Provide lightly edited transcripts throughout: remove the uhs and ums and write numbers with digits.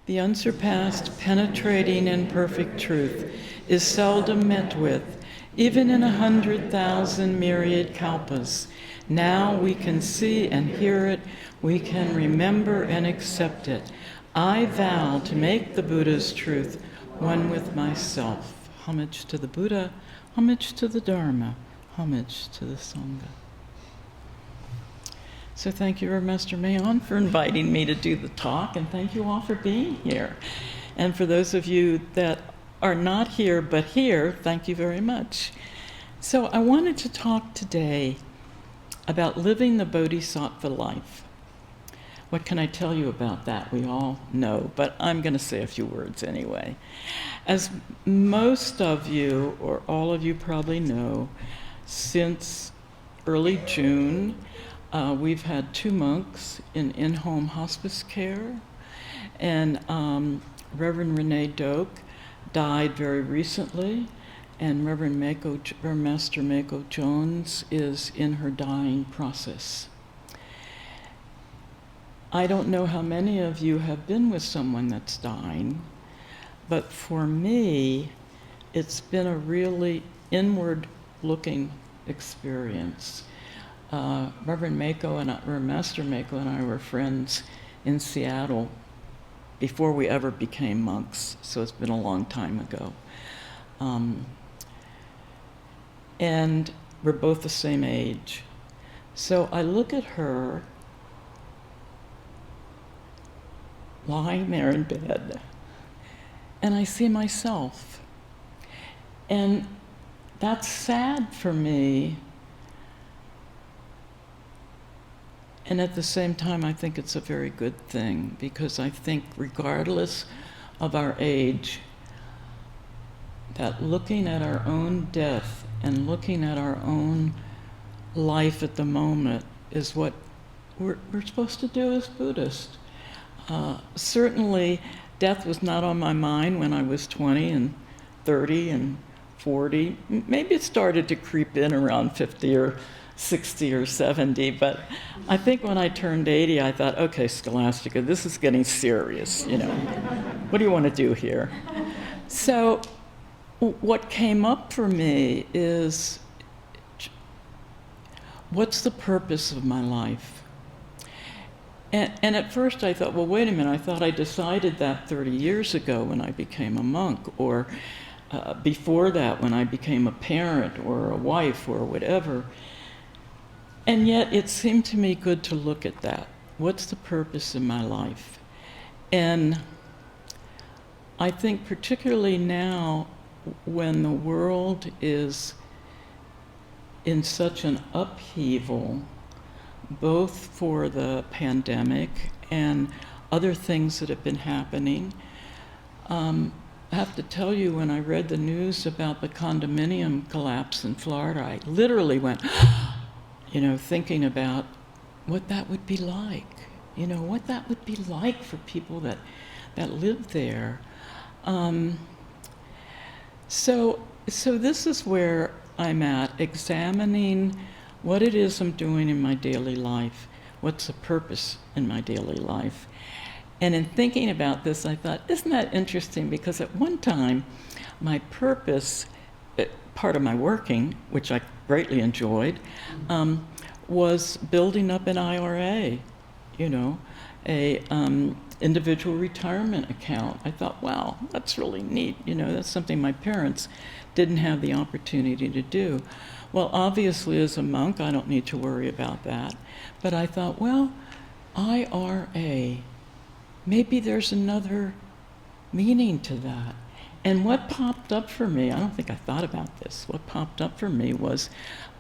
The unsurpassed, penetrating, and perfect truth is seldom met with, even in 100,000 myriad kalpas. Now we can see and hear it, we can remember and accept it. I vow to make the Buddha's truth one with myself. Homage to the Buddha, homage to the Dharma, homage to the Sangha. So thank you, Master Mayon, for inviting me to do the talk, and thank you all for being here. And for those of you that are not here but here, thank you very much. So I wanted to talk today about living the Bodhisattva life. What can I tell you about that? We all know, but I'm going to say a few words anyway. As most of you, or all of you probably know, since early June, we've had 2 monks in home hospice care, and Reverend Renee Doak died very recently, and Reverend Master Mako Jones is in her dying process. I don't know how many of you have been with someone that's dying, but for me, it's been a really inward-looking experience. Reverend Mako and Master Mako and I were friends in Seattle before we ever became monks, so it's been a long time ago. And we're both the same age. So I look at her lying there in bed, and I see myself. And that's sad for me. And at the same time, I think it's a very good thing, because I think regardless of our age, that looking at our own death and looking at our own life at the moment is what we're supposed to do as Buddhists. Certainly, death was not on my mind when I was 20 and 30 and 40. Maybe it started to creep in around 50 or 60 or 70, but I think when I turned 80, I thought, okay, Scholastica, this is getting serious, you know. What do you want to do here? So what came up for me is, what's the purpose of my life? And at first I thought, well, wait a minute, I thought I decided that 30 years ago when I became a monk, or before that when I became a parent or a wife or whatever. And yet it seemed to me good to look at that. What's the purpose in my life? And I think particularly now, when the world is in such an upheaval, both for the pandemic and other things that have been happening, I have to tell you, when I read the news about the condominium collapse in Florida, I literally went, you know, thinking about what that would be like, you know, what that would be like for people that live there. So this is where I'm at, examining what it is I'm doing in my daily life, what's the purpose in my daily life. And in thinking about this, I thought, isn't that interesting? Because at one time, my purpose, part of my working, which I greatly enjoyed, was building up an IRA, you know, a individual retirement account. I thought, wow, that's really neat. You know, that's something my parents didn't have the opportunity to do. Well, obviously, as a monk, I don't need to worry about that. But I thought, well, IRA, maybe there's another meaning to that. And what popped up for me, I don't think I thought about this, what popped up for me was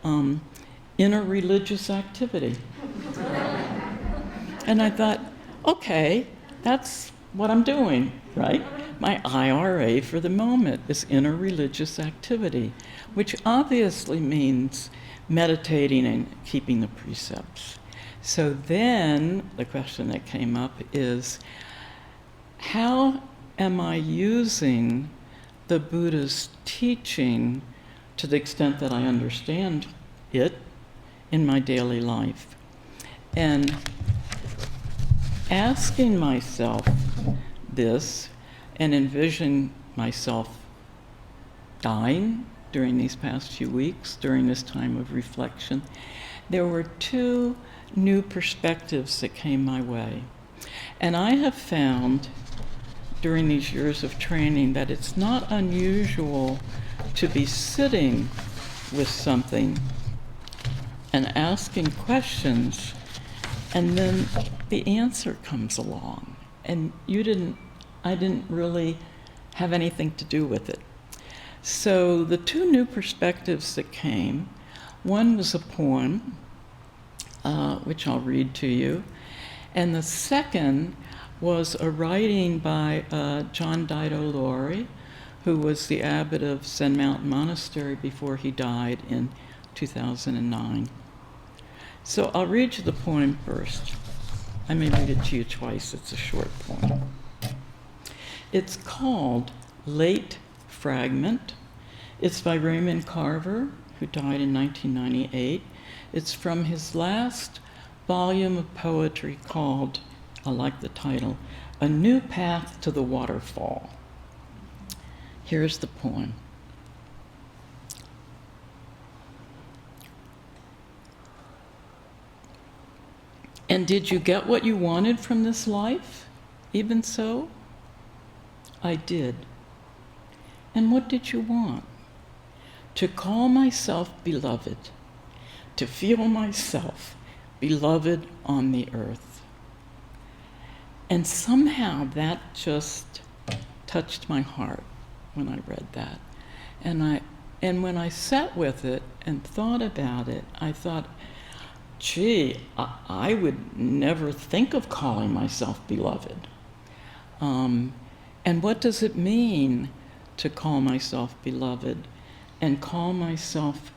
interreligious activity. And I thought, okay, that's what I'm doing, right? My IRA for the moment is interreligious activity, which obviously means meditating and keeping the precepts. So then the question that came up is, how am I using the Buddha's teaching to the extent that I understand it in my daily life? And asking myself this and envision myself dying during these past few weeks, during this time of reflection, there were two new perspectives that came my way. And I have found during these years of training that it's not unusual to be sitting with something and asking questions, and then the answer comes along, and I didn't really have anything to do with it. So the two new perspectives that came, one was a poem, which I'll read to you, and the second was a writing by John Daido Loori, who was the abbot of Zen Mountain Monastery before he died in 2009. So I'll read you the poem first. I may read it to you twice. It's a short poem. It's called Late Fragment. It's by Raymond Carver, who died in 1998. It's from his last volume of poetry called, I like the title, A New Path to the Waterfall. Here's the poem. And did you get what you wanted from this life? Even so? I did. And what did you want? To call myself beloved, to feel myself beloved on the earth. And somehow that just touched my heart when I read that. And when I sat with it and thought about it, I thought, gee, I would never think of calling myself beloved. And what does it mean to call myself beloved and call myself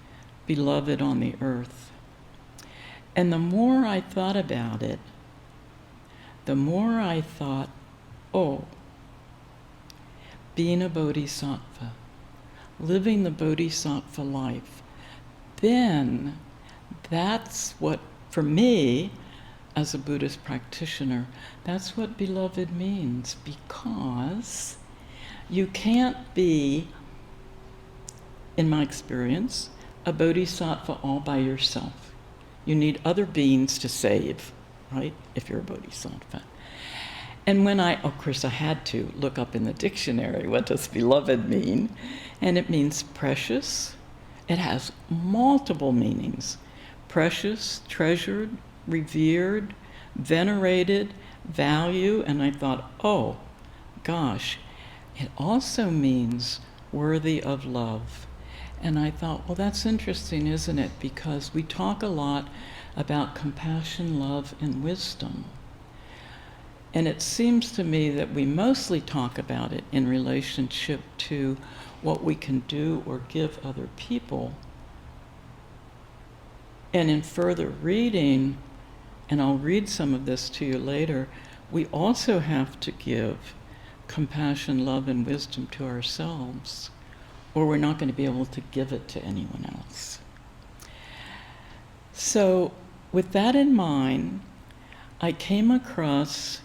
beloved on the earth? And the more I thought about it, the more I thought, oh, being a bodhisattva, living the bodhisattva life, then that's what, for me, as a Buddhist practitioner, that's what beloved means, because you can't be, in my experience, a bodhisattva all by yourself. You need other beings to save, right, if you're a bodhisattva. And when of course I had to look up in the dictionary, what does beloved mean? And it means precious. It has multiple meanings. Precious, treasured, revered, venerated, value. And I thought, oh, gosh, it also means worthy of love. And I thought, well, that's interesting, isn't it? Because we talk a lot about compassion, love, and wisdom. And it seems to me that we mostly talk about it in relationship to what we can do or give other people. And in further reading, and I'll read some of this to you later, we also have to give compassion, love, and wisdom to ourselves, or we're not going to be able to give it to anyone else. So with that in mind, I came across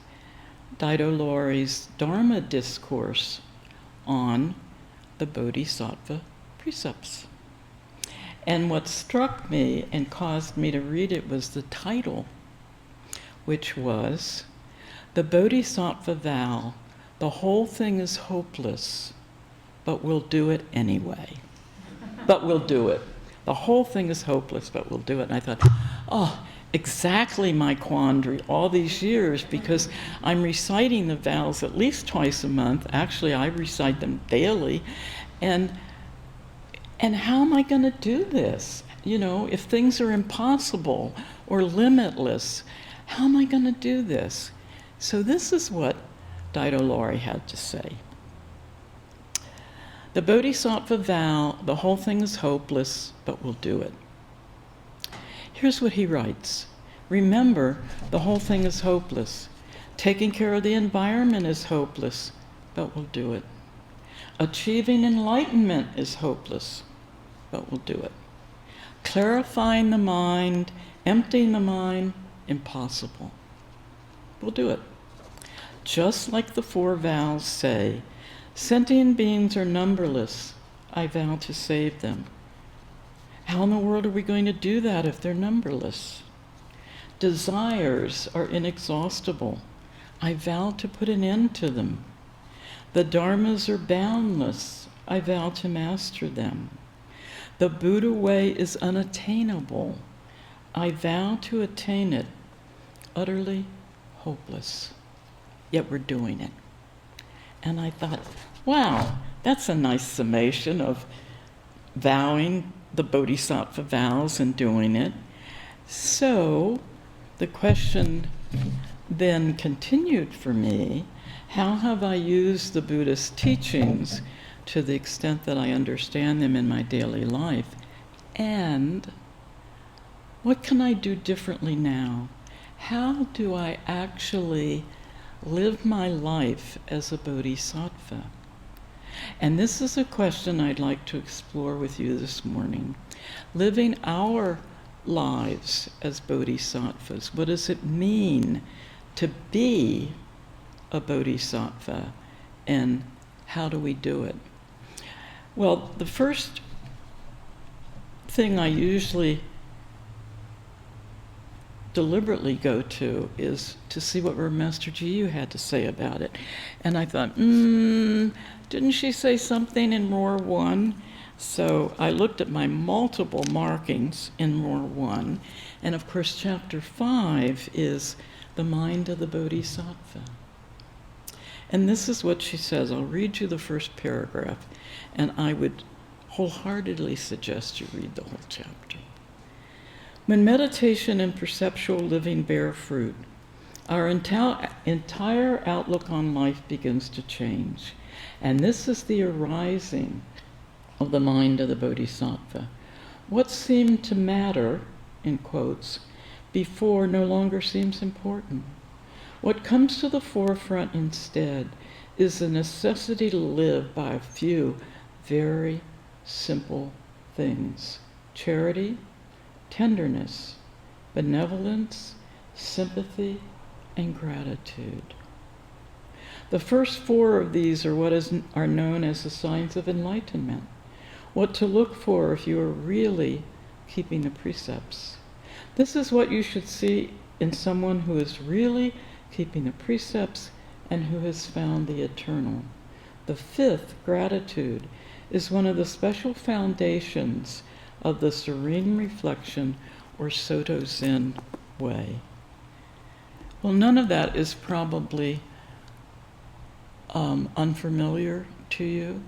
Daido Loori's Dharma discourse on the Bodhisattva Precepts. And what struck me and caused me to read it was the title, which was, The Bodhisattva Vow, the whole thing is hopeless, but we'll do it anyway. But we'll do it. The whole thing is hopeless, but we'll do it. And I thought, oh, exactly my quandary all these years, because I'm reciting the vows at least twice a month. Actually, I recite them daily. And how am I going to do this? You know, if things are impossible or limitless, how am I going to do this? So this is what Daido Loori had to say. The Bodhisattva vow, the whole thing is hopeless, but we'll do it. Here's what he writes. Remember, the whole thing is hopeless. Taking care of the environment is hopeless, but we'll do it. Achieving enlightenment is hopeless, but we'll do it. Clarifying the mind, emptying the mind, impossible. We'll do it. just like the 4 vows say, sentient beings are numberless. I vow to save them. How in the world are we going to do that if they're numberless? Desires are inexhaustible. I vow to put an end to them. The dharmas are boundless. I vow to master them. The Buddha way is unattainable. I vow to attain it. Utterly hopeless. Yet we're doing it. And I thought, wow, that's a nice summation of vowing the Bodhisattva vows and doing it. So the question then continued for me, how have I used the Buddha's teachings to the extent that I understand them in my daily life? And what can I do differently now? How do I actually live my life as a bodhisattva? And this is a question I'd like to explore with you this morning. Living our lives as bodhisattvas, what does it mean to be a bodhisattva, and how do we do it? Well, the first thing I usually deliberately go to is to see what Master Jiyu had to say about it. And I thought, didn't she say something in Roar 1? So I looked at my multiple markings in Roar 1, and of course chapter 5 is the mind of the bodhisattva. And this is what she says. I'll read you the first paragraph, and I would wholeheartedly suggest you read the whole chapter. When meditation and perceptual living bear fruit, our entire outlook on life begins to change. And this is the arising of the mind of the bodhisattva. What seemed to matter, in quotes, before no longer seems important. What comes to the forefront instead is the necessity to live by a few very simple things: charity, tenderness, benevolence, sympathy, and gratitude. The first 4 of these are what are known as the signs of enlightenment, what to look for if you are really keeping the precepts. This is what you should see in someone who is really keeping the precepts and who has found the eternal. The 5th, gratitude, is one of the special foundations of the serene reflection or Soto Zen way. Well, none of that is probably unfamiliar to you,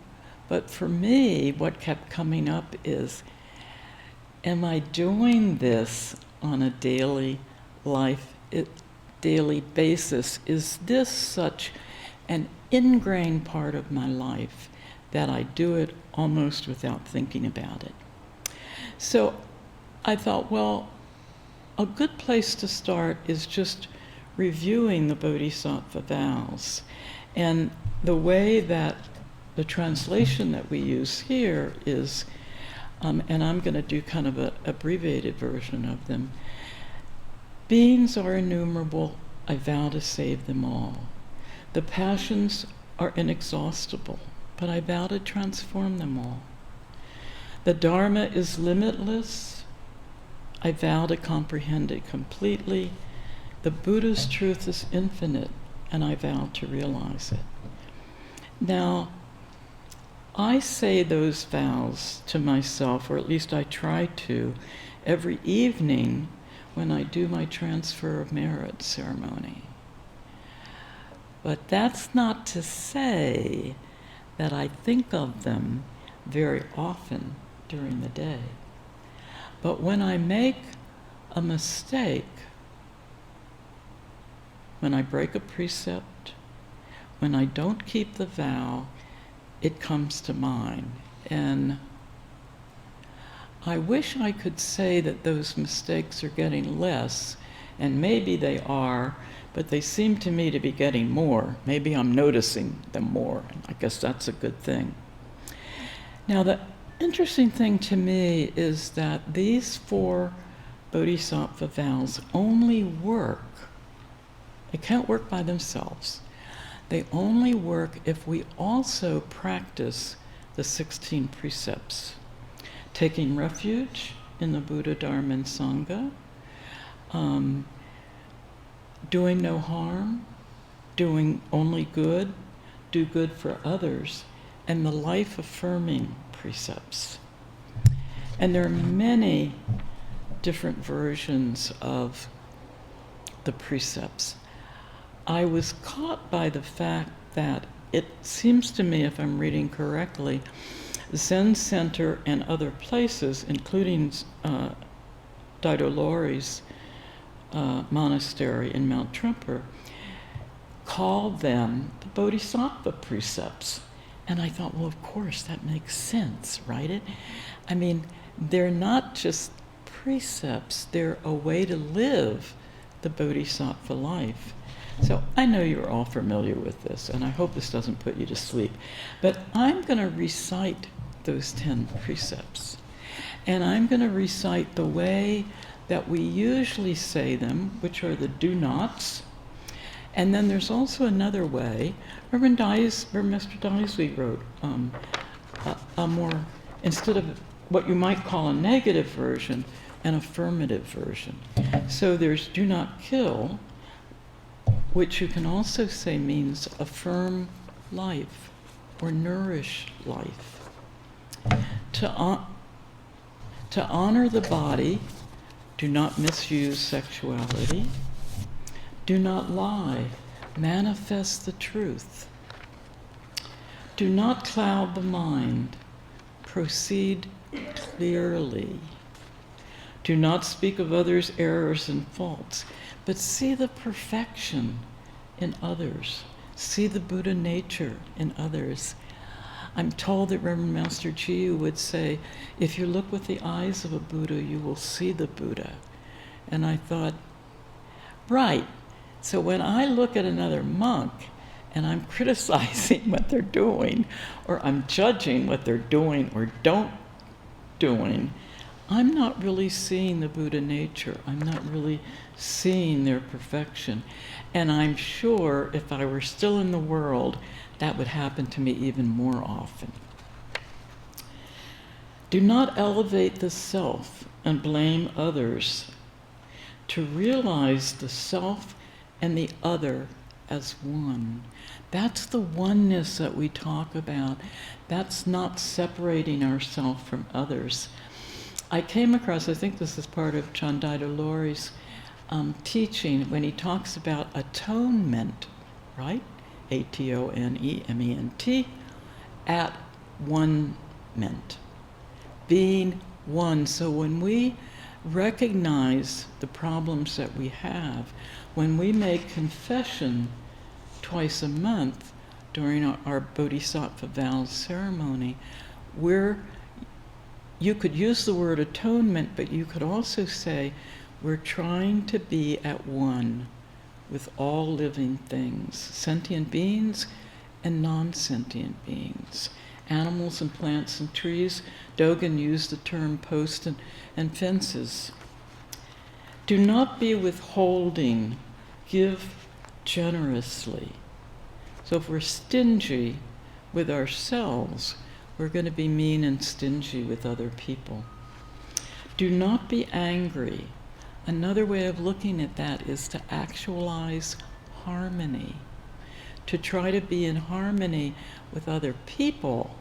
but for me, what kept coming up is, am I doing this on a daily basis? Is this such an ingrained part of my life that I do it almost without thinking about it? So I thought, well, a good place to start is just reviewing the Bodhisattva vows. And the way that the translation that we use here is, and I'm going to do kind of an abbreviated version of them. Beings are innumerable, I vow to save them all. The passions are inexhaustible, but I vow to transform them all. The Dharma is limitless, I vow to comprehend it completely. The Buddha's truth is infinite, and I vow to realize it. Now, I say those vows to myself, or at least I try to, every evening when I do my transfer of merit ceremony. But that's not to say that I think of them very often during the day. But when I make a mistake, when I break a precept, when I don't keep the vow, it comes to mind. And I wish I could say that those mistakes are getting less, and maybe they are, but they seem to me to be getting more. Maybe I'm noticing them more, and I guess that's a good thing. Now, the interesting thing to me is that these 4 Bodhisattva vows only work. They can't work by themselves. They only work if we also practice the 16 precepts, taking refuge in the Buddha, Dharma, and Sangha, doing no harm, doing only good, do good for others, and the life-affirming precepts. And there are many different versions of the precepts. I was caught by the fact that it seems to me, if I'm reading correctly, the Zen Center and other places, including Daidolori's monastery in Mount Tremper, call them the Bodhisattva precepts. And I thought, well, of course, that makes sense, right? I mean, they're not just precepts, they're a way to live the Bodhisattva life. So I know you're all familiar with this, and I hope this doesn't put you to sleep. But I'm going to recite those 10 precepts. And I'm going to recite the way that we usually say them, which are the do-nots. And then there's also another way. Reverend Mr. Daisley wrote a more, instead of what you might call a negative version, an affirmative version. So there's do not kill, which you can also say means affirm life or nourish life. To honor the body, do not misuse sexuality. Do not lie, manifest the truth. Do not cloud the mind, proceed clearly. Do not speak of others' errors and faults, but see the perfection in others. See the Buddha nature in others. I'm told that Reverend Master Chiyu would say, if you look with the eyes of a Buddha, you will see the Buddha. And I thought, right. So when I look at another monk and I'm criticizing what they're doing, or I'm judging what they're doing or don't doing, I'm not really seeing the Buddha nature. I'm not really seeing their perfection. And I'm sure if I were still in the world, that would happen to me even more often. Do not elevate the self and blame others. To realize the self and the other as one. That's the oneness that we talk about. That's not separating ourselves from others. I came across, I think this is part of Chandida Lori's teaching, when he talks about atonement, right? A-T-O-N-E-M-E-N-T, at one-ment, being one. So when we recognize the problems that we have, when we make confession twice a month during our Bodhisattva vows ceremony, you could use the word atonement, but you could also say we're trying to be at one with all living things, sentient beings and non-sentient beings, animals and plants and trees. Dogen used the term post and fences. Do not be withholding, give generously. So if we're stingy with ourselves, we're going to be mean and stingy with other people. Do not be angry. Another way of looking at that is to actualize harmony. To try to be in harmony with other people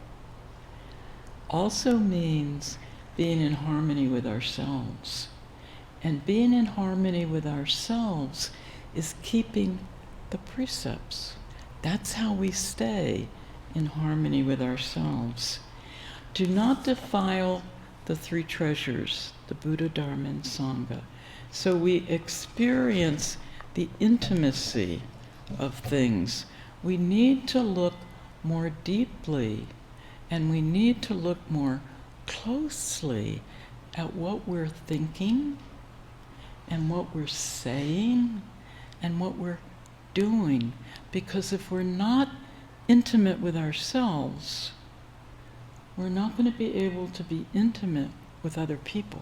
also means being in harmony with ourselves. And being in harmony with ourselves is keeping the precepts. That's how we stay in harmony with ourselves. Do not defile the three treasures, the Buddha, Dharma, and Sangha. So we experience the intimacy of things. We need to look more deeply, and we need to look more closely at what we're thinking, and what we're saying, and what we're doing. Because if we're not intimate with ourselves, we're not going to be able to be intimate with other people.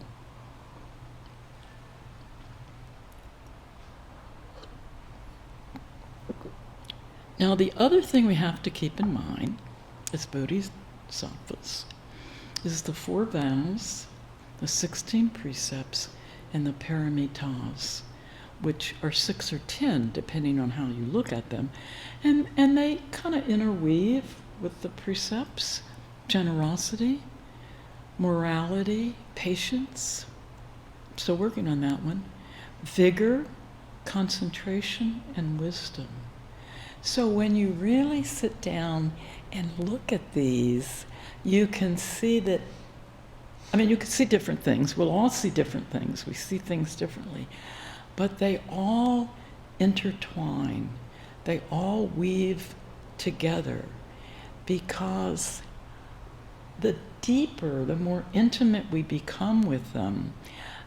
Now, the other thing we have to keep in mind as bodhisattvas is the 4 vows, the 16 precepts, and the paramitas, which are 6 or 10, depending on how you look at them. And they kind of interweave with the precepts: generosity, morality, patience. Still working on that one. Vigor, concentration, and wisdom. So when you really sit down and look at these, you can see that, you can see different things. We'll all see different things. We see things differently. But they all intertwine. They all weave together, because the deeper, the more intimate we become with them,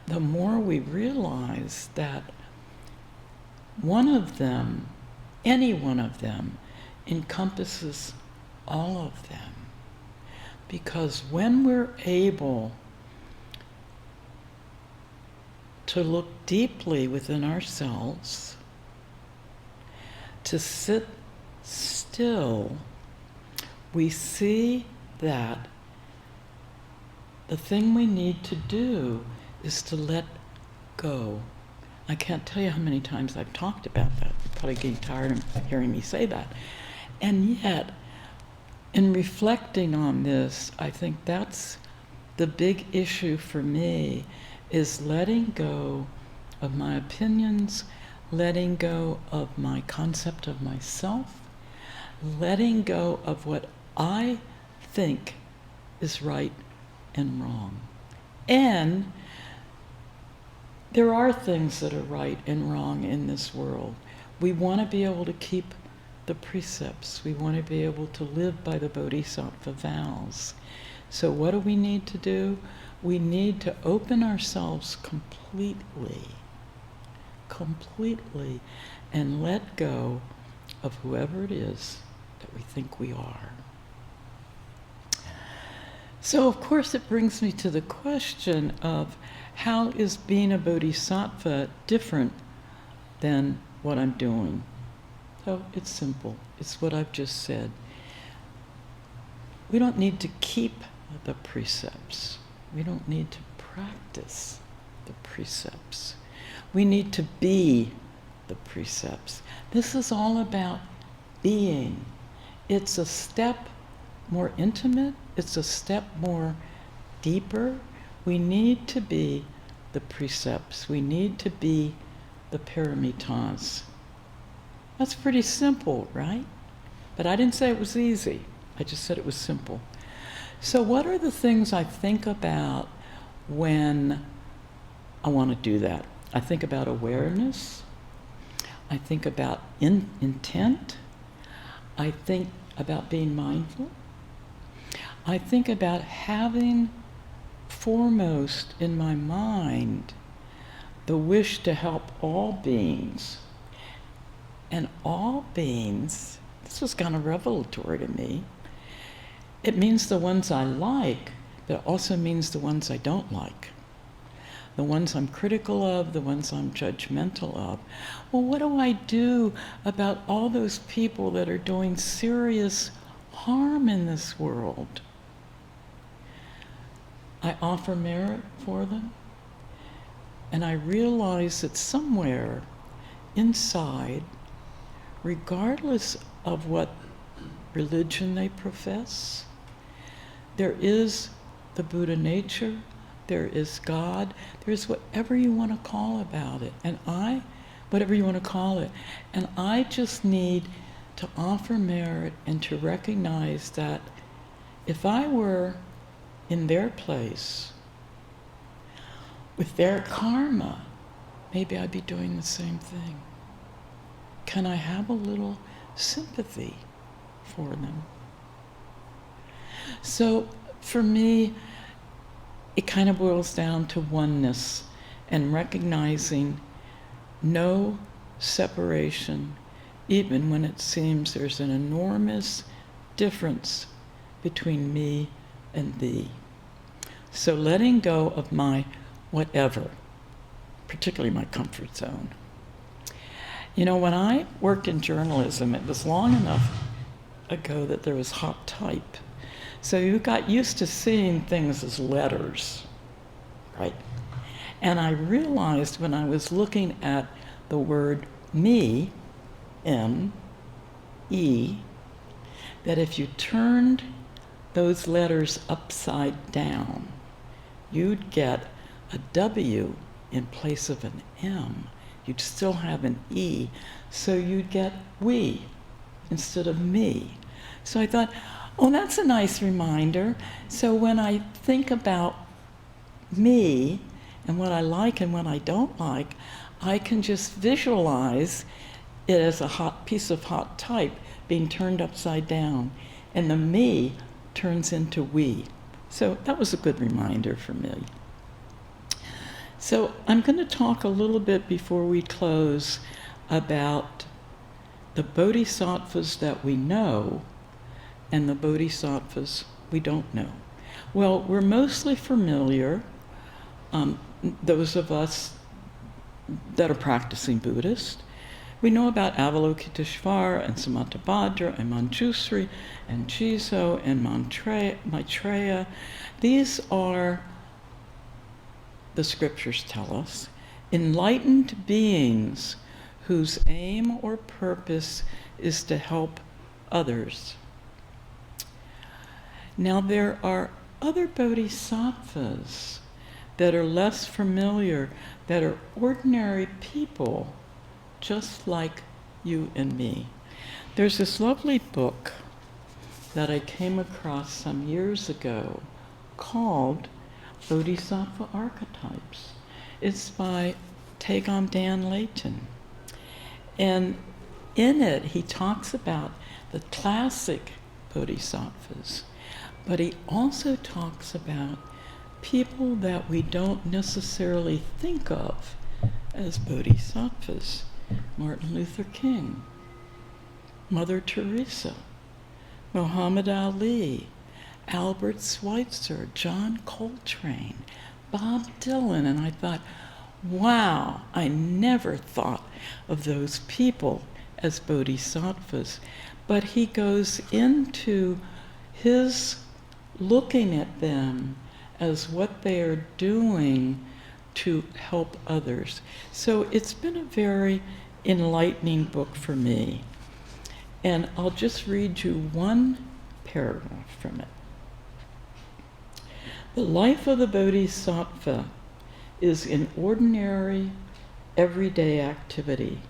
the more we realize that one of them, any one of them, encompasses all of them. Because when we're able to look deeply within ourselves, to sit still, we see that the thing we need to do is to let go. I can't tell you how many times I've talked about that. You're probably getting tired of hearing me say that. And yet, in reflecting on this, I think that's the big issue for me, is letting go of my opinions, letting go of my concept of myself, letting go of what I think is right and wrong. And there are things that are right and wrong in this world. We want to be able to keep the precepts. We want to be able to live by the Bodhisattva vows. So what do we need to do? We need to open ourselves completely, and let go of whoever it is that we think we are. So of course it brings me to the question of, how is being a bodhisattva different than what I'm doing? So it's simple. It's what I've just said. We don't need to keep the precepts. We don't need to practice the precepts. We need to be the precepts. This is all about being. It's a step more intimate. It's a step more deeper. We need to be the precepts. We need to be the paramitas. That's pretty simple, right? But I didn't say it was easy. I just said it was simple. So what are the things I think about when I want to do that? I think about awareness. I think about intent. I think about being mindful. I think about having foremost in my mind the wish to help all beings. And all beings, this was kind of revelatory to me. It means the ones I like, but it also means the ones I don't like. The ones I'm critical of, the ones I'm judgmental of. Well, what do I do about all those people that are doing serious harm in this world? I offer merit for them, and I realize that somewhere inside, regardless of what religion they profess, there is the Buddha nature, there is God, there's whatever you want to call about it, whatever you want to call it. And I just need to offer merit and to recognize that if I were in their place, with their karma, maybe I'd be doing the same thing. Can I have a little sympathy for them? So for me, it kind of boils down to oneness and recognizing no separation, even when it seems there's an enormous difference between me and thee. So letting go of my whatever, particularly my comfort zone. You know, when I worked in journalism, it was long enough ago that there was hot type. So you got used to seeing things as letters, right? And I realized when I was looking at the word me, M-E, that if you turned those letters upside down, you'd get a W in place of an M. You'd still have an E, so you'd get we instead of me. So I thought, oh, that's a nice reminder. So when I think about me and what I like and what I don't like, I can just visualize it as a hot piece of hot type being turned upside down, and the me turns into we. So that was a good reminder for me. So I'm going to talk a little bit before we close about the bodhisattvas that we know and the bodhisattvas we don't know. Well, we're mostly familiar, those of us that are practicing Buddhist. We know about Avalokiteshvara and Samantabhadra and Manjusri and Jizo and Maitreya. These are, the scriptures tell us, enlightened beings whose aim or purpose is to help others. Now there are other bodhisattvas that are less familiar, that are ordinary people, just like you and me. There's this lovely book that I came across some years ago called Bodhisattva Archetypes. It's by Taegam Dan Layton. And in it, he talks about the classic bodhisattvas, but he also talks about people that we don't necessarily think of as bodhisattvas. Martin Luther King, Mother Teresa, Muhammad Ali, Albert Schweitzer, John Coltrane, Bob Dylan. And I thought, wow, I never thought of those people as bodhisattvas. But he goes into his looking at them as what they are doing to help others. So it's been a very enlightening book for me. And I'll just read you one paragraph from it. The life of the bodhisattva is in ordinary, everyday activity,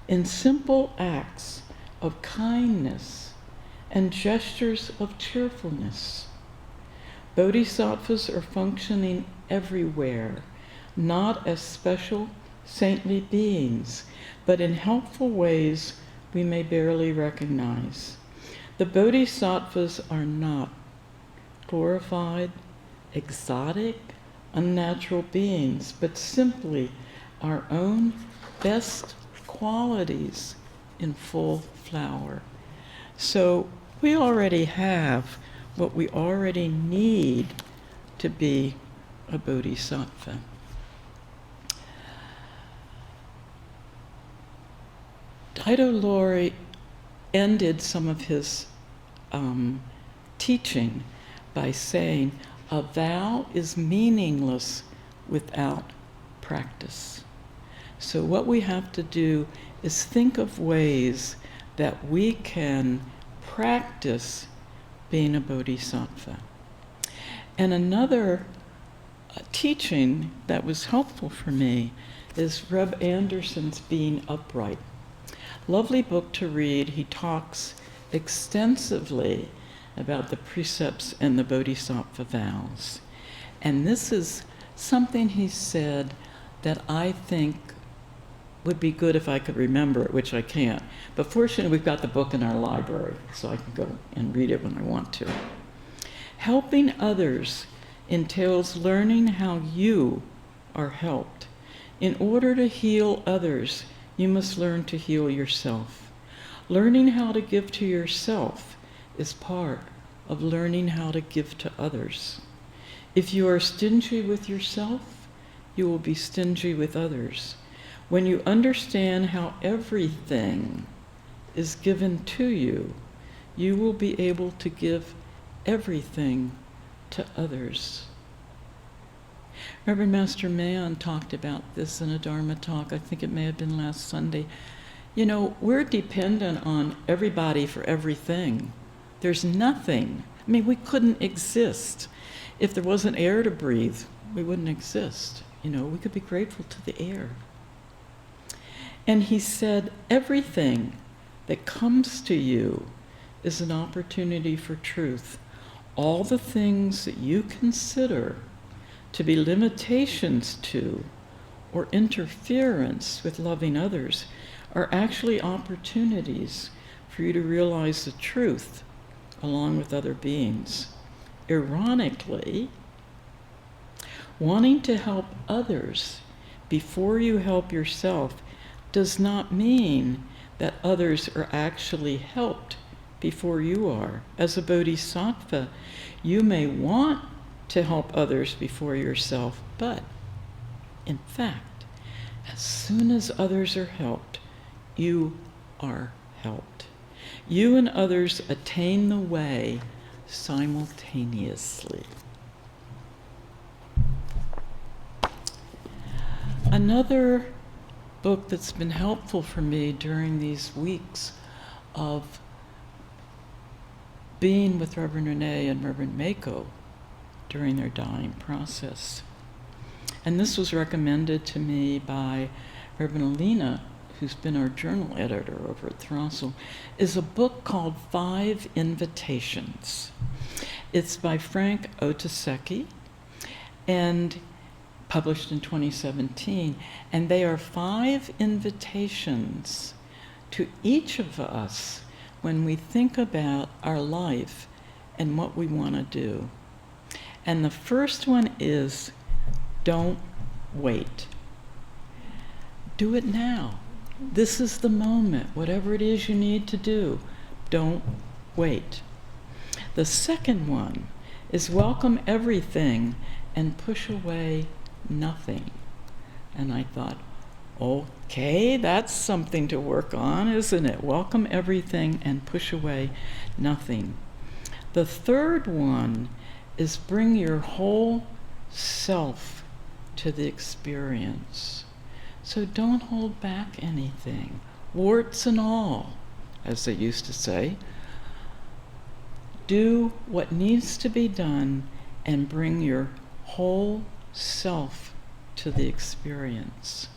in simple acts of kindness and gestures of cheerfulness. Bodhisattvas are functioning everywhere, not as special saintly beings, but in helpful ways we may barely recognize. The bodhisattvas are not glorified, exotic, unnatural beings, but simply our own best qualities in full flower. So we already have what we already need to be a bodhisattva. Daido Loori ended some of his teaching by saying, a vow is meaningless without practice. So what we have to do is think of ways that we can practice being a bodhisattva. And another teaching that was helpful for me is Reb Anderson's Being Upright. Lovely book to read. He talks extensively about the precepts and the bodhisattva vows. And this is something he said that I think would be good if I could remember it, which I can't. But fortunately, we've got the book in our library, so I can go and read it when I want to. Helping others entails learning how you are helped. In order to heal others, you must learn to heal yourself. Learning how to give to yourself is part of learning how to give to others. If you are stingy with yourself, you will be stingy with others. When you understand how everything is given to you, you will be able to give everything to others. Reverend Master Mayon talked about this in a Dharma talk. I think it may have been last Sunday. You know, we're dependent on everybody for everything. There's nothing. I mean, we couldn't exist. If there wasn't air to breathe, we wouldn't exist. You know, we could be grateful to the air. And he said, everything that comes to you is an opportunity for truth. All the things that you consider to be limitations to or interference with loving others are actually opportunities for you to realize the truth along with other beings. Ironically, wanting to help others before you help yourself does not mean that others are actually helped before you are. As a bodhisattva, you may want to help others before yourself, but in fact, as soon as others are helped, you are helped. You and others attain the way simultaneously. Another book that's been helpful for me during these weeks of being with Reverend Renee and Reverend Mako during their dying process. And this was recommended to me by Reverend Alina, who's been our journal editor over at Throstle, is a book called 5 Invitations. It's by Frank Otaseki and published in 2017. And they are 5 invitations to each of us when we think about our life and what we want to do. And the first one is, don't wait. Do it now. This is the moment. Whatever it is you need to do, don't wait. The second one is welcome everything and push away nothing. And I thought, okay, that's something to work on, isn't it? Welcome everything and push away nothing. The third one is bring your whole self to the experience. So don't hold back anything, warts and all, as they used to say. Do what needs to be done and bring your whole self to the experience.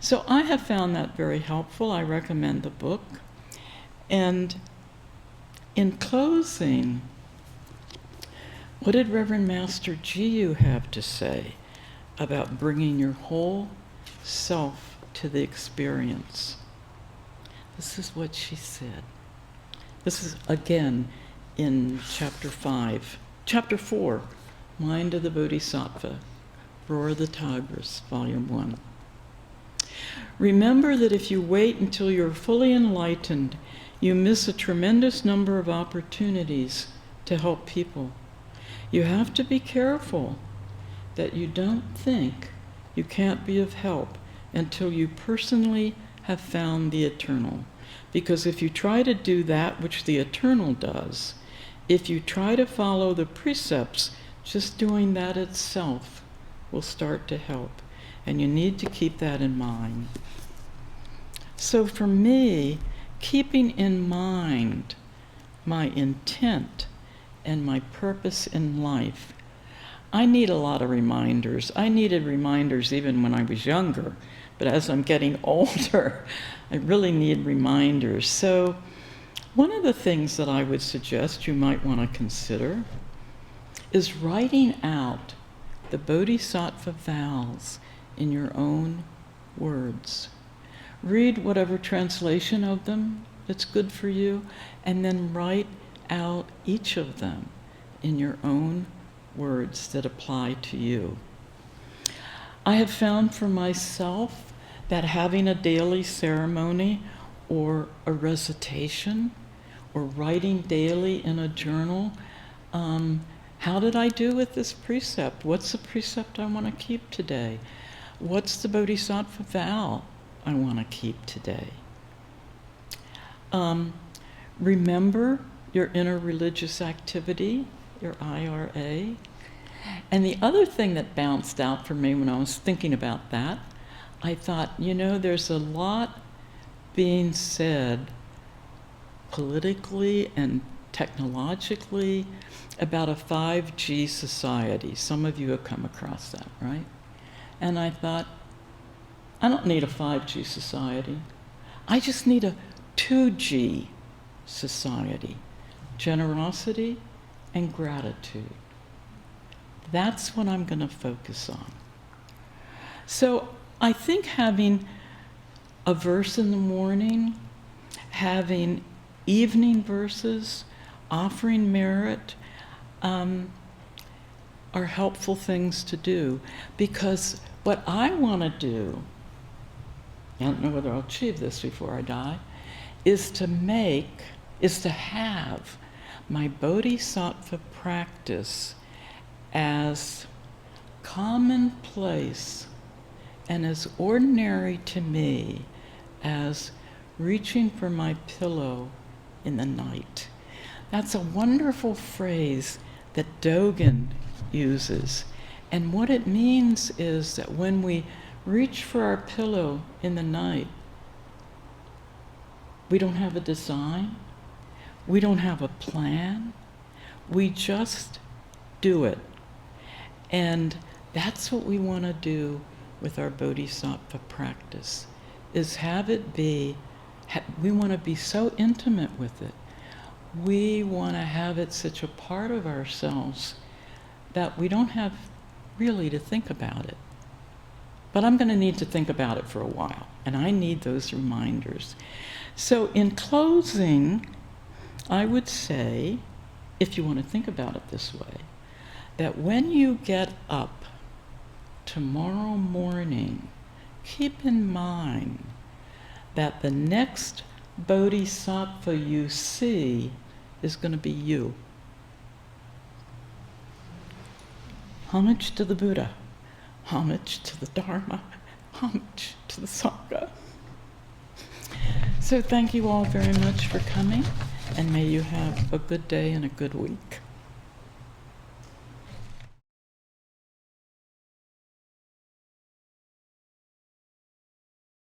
So I have found that very helpful. I recommend the book. And in closing, what did Reverend Master Jiyu have to say about bringing your whole self to the experience? This is what she said. This is again in chapter 4, Mind of the Bodhisattva, Roar of the Tigris, Volume 1. Remember that if you wait until you're fully enlightened, you miss a tremendous number of opportunities to help people. You have to be careful that you don't think you can't be of help until you personally have found the eternal. Because if you try to do that which the eternal does, if you try to follow the precepts, just doing that itself will start to help. And you need to keep that in mind. So for me, keeping in mind my intent and my purpose in life, I need a lot of reminders. I needed reminders even when I was younger, but as I'm getting older, I really need reminders. So one of the things that I would suggest you might want to consider is writing out the Bodhisattva vows in your own words. Read whatever translation of them that's good for you, and then write out each of them in your own words that apply to you. I have found for myself that having a daily ceremony or a recitation or writing daily in a journal, how did I do with this precept? What's the precept I want to keep today? What's the Bodhisattva vow I want to keep today. Remember your interreligious activity, your IRA. And the other thing that bounced out for me when I was thinking about that, I thought, there's a lot being said politically and technologically about a 5G society. Some of you have come across that, right? And I thought, I don't need a 5G society. I just need a 2G society. Generosity and gratitude. That's what I'm going to focus on. So I think having a verse in the morning, having evening verses, offering merit, are helpful things to do, because what I want to do, I don't know whether I'll achieve this before I die, is to have my bodhisattva practice as commonplace and as ordinary to me as reaching for my pillow in the night. That's a wonderful phrase that Dogen uses. And what it means is that when we reach for our pillow in the night, we don't have a design, we don't have a plan, we just do it. And that's what we want to do with our bodhisattva practice, is have it be, we want to be so intimate with it. We want to have it such a part of ourselves that we don't have really to think about it. But I'm going to need to think about it for a while, and I need those reminders. So in closing, I would say, if you want to think about it this way, that when you get up tomorrow morning, keep in mind that the next bodhisattva you see is going to be you. Homage to the Buddha, homage to the Dharma, homage to the Sangha. So thank you all very much for coming, and may you have a good day and a good week.